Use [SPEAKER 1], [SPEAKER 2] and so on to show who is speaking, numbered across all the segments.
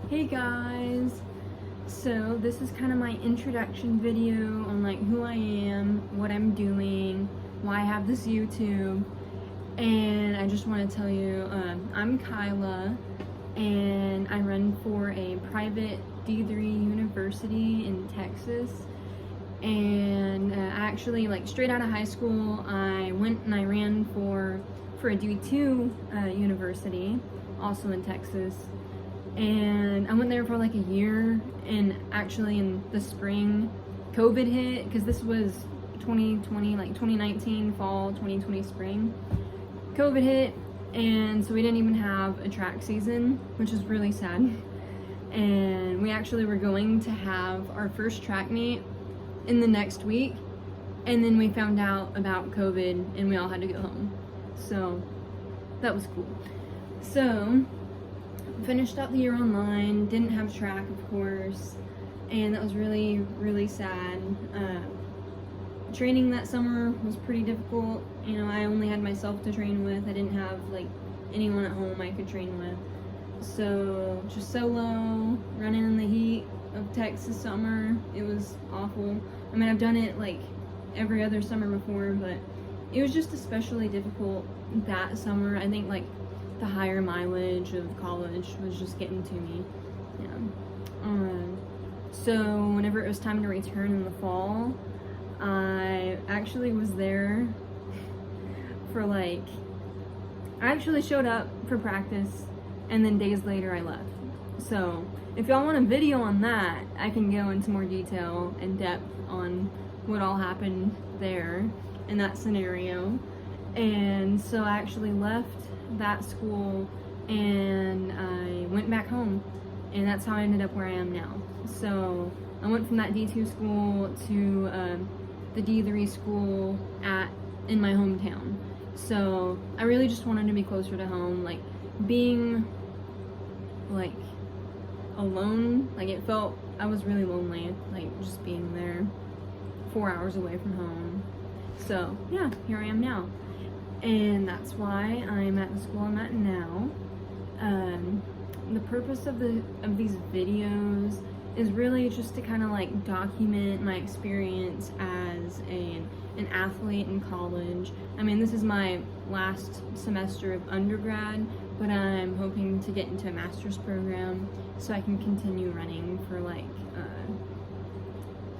[SPEAKER 1] Hey guys! So this is kind of my introduction video on like who I am, what I'm doing, why I have this YouTube, and I just want to tell you I'm Kylah and I run for a private D3 university in Texas. And actually, like straight out of high school, I went and I ran for a D2 university, also in Texas. And I went there for like a year, and actually in the spring, COVID hit, because this was 2020, like 2019 fall, 2020 spring. COVID hit, and so we didn't even have a track season, which is really sad. And we actually were going to have our first track meet in the next week, and then we found out about COVID and we all had to go home. So that was cool. So finished out the year online, didn't have track of course, and that was really, really sad. Training that summer was pretty difficult. You know, I only had myself to train with. I didn't have like anyone at home I could train with. So just solo, running in the heat of Texas summer. It was awful. I mean, I've done it like every other summer before, but it was just especially difficult that summer. I think like the higher mileage of college was just getting to me. Yeah. So whenever it was time to return in the fall, I actually was there for like, I actually showed up for practice, and then days later I left. So if y'all want a video on that, I can go into more detail and depth on what all happened there in that scenario. And so I actually left that school and I went back home, and that's how I ended up where I am now. So I went from that D2 school to the D3 school in my hometown. So I really just wanted to be closer to home. Like being like alone, like it felt, I was really lonely, like just being there 4 hours away from home. So yeah, here I am now, and that's why I'm at the school I'm at now. The purpose of these videos is really just to kind of like document my experience as an athlete in college. I mean, this is my last semester of undergrad, but I'm hoping to get into a master's program so I can continue running for like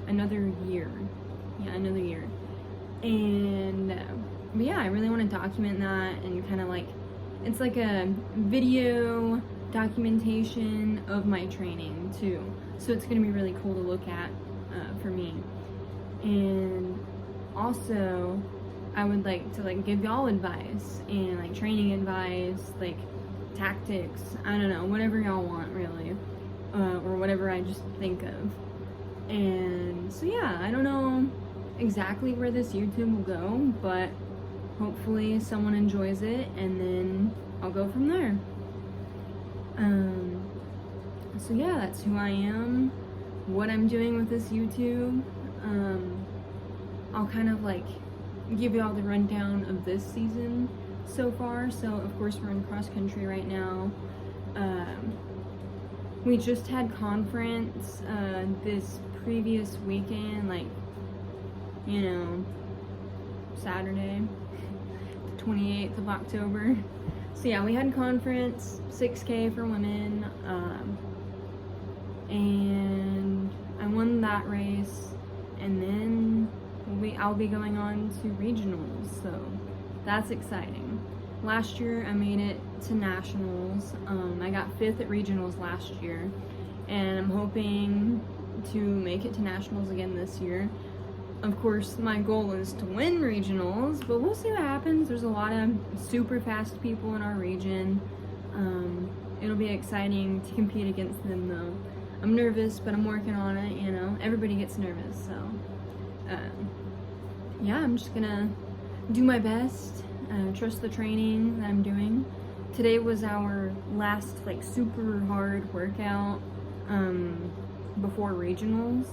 [SPEAKER 1] another year. Yeah, another year. And but yeah, I really want to document that, and kind of like, it's like a video documentation of my training too. So it's gonna be really cool to look at for me. And also, I would like to like give y'all advice and like training advice, like tactics, I don't know, whatever y'all want really, or whatever I just think of. And so yeah, I don't know exactly where this YouTube will go, but hopefully someone enjoys it, and then I'll go from there. So yeah, that's who I am, what I'm doing with this YouTube. I'll kind of like give you all the rundown of this season so far. So of course we're in cross country right now. We just had conference this previous weekend, like, you know, Saturday, the 28th of October. So yeah, we had conference, 6K for women, and I won that race, and then I'll be going on to regionals, so that's exciting. Last year I made it to nationals. I got 5th at regionals last year, and I'm hoping to make it to nationals again this year. Of course, my goal is to win regionals, but we'll see what happens. There's a lot of super fast people in our region. It'll be exciting to compete against them though. I'm nervous, but I'm working on it, you know. Everybody gets nervous, so yeah, I'm just gonna do my best, trust the training that I'm doing. Today was our last like super hard workout before regionals,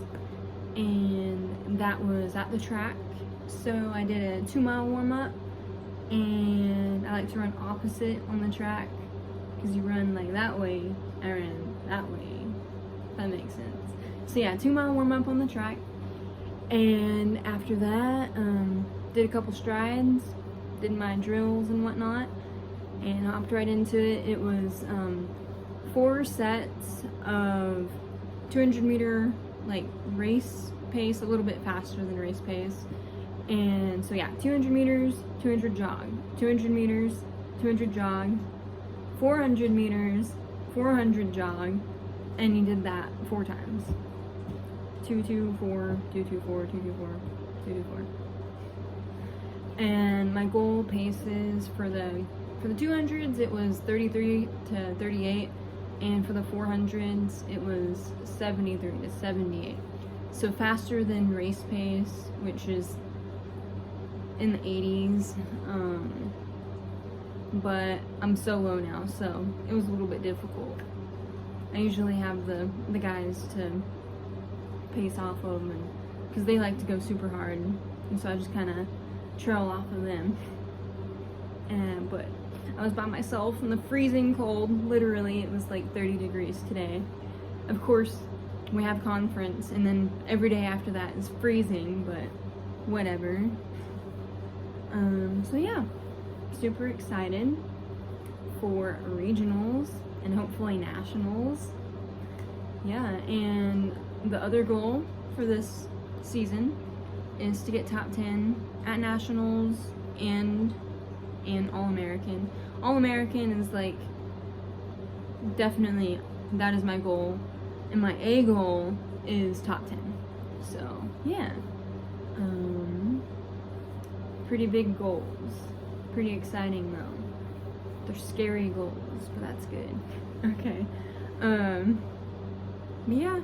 [SPEAKER 1] and that was at the track. So I did a 2-mile warm-up, and I like to run opposite on the track, because you run like that way. I ran that way. That makes sense. So yeah, 2-mile warm up on the track. And after that, did a couple strides, did my drills and whatnot, and hopped right into it. It was 4 sets of 200-meter like race pace, a little bit faster than race pace. And so yeah, 200 meters, 200 jog, 200 meters, 200 jog, 400 meters, 400 jog, and you did that 4 times. 2, 2, 4, 2, 2, 4, 2, 2, 4, 2, 2, 4. And my goal paces for the 200s, it was 33 to 38, and for the 400s, it was 73 to 78. So faster than race pace, which is in the 80s, but I'm so low now, so it was a little bit difficult. I usually have the guys to pace off of, and because they like to go super hard, and so I just kind of trail off of them. But I was by myself in the freezing cold. Literally, it was like 30 degrees today. Of course, we have conference, and then every day after that is freezing, but whatever. So yeah, super excited for regionals and hopefully nationals. Yeah, and the other goal for this season is to get top 10 at nationals and All-American. All-American is like, definitely, that is my goal. And my A goal is top 10. So, yeah. Pretty big goals. Pretty exciting though. They're scary goals, but that's good. Okay. But yeah.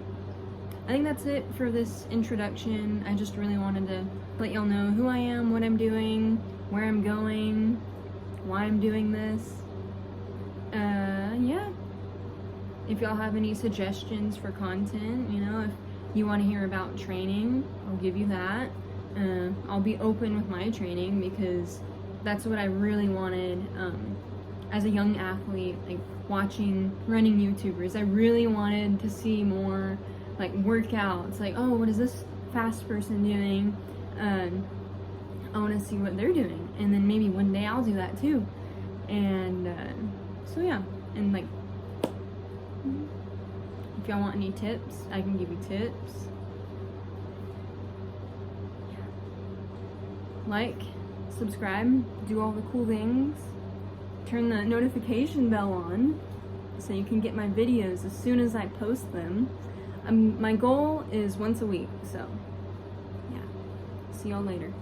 [SPEAKER 1] I think that's it for this introduction. I just really wanted to let y'all know who I am, what I'm doing, where I'm going, why I'm doing this. Yeah. If y'all have any suggestions for content, you know, if you want to hear about training, I'll give you that. I'll be open with my training because that's what I really wanted as a young athlete, like watching running YouTubers. I really wanted to see more like workouts, like, oh, what is this fast person doing? I want to see what they're doing, and then maybe one day I'll do that too. And so yeah, and like if y'all want any tips, I can give you tips. Yeah. Like, subscribe, do all the cool things, turn the notification bell on so you can get my videos as soon as I post them. My goal is once a week, so yeah. See y'all later.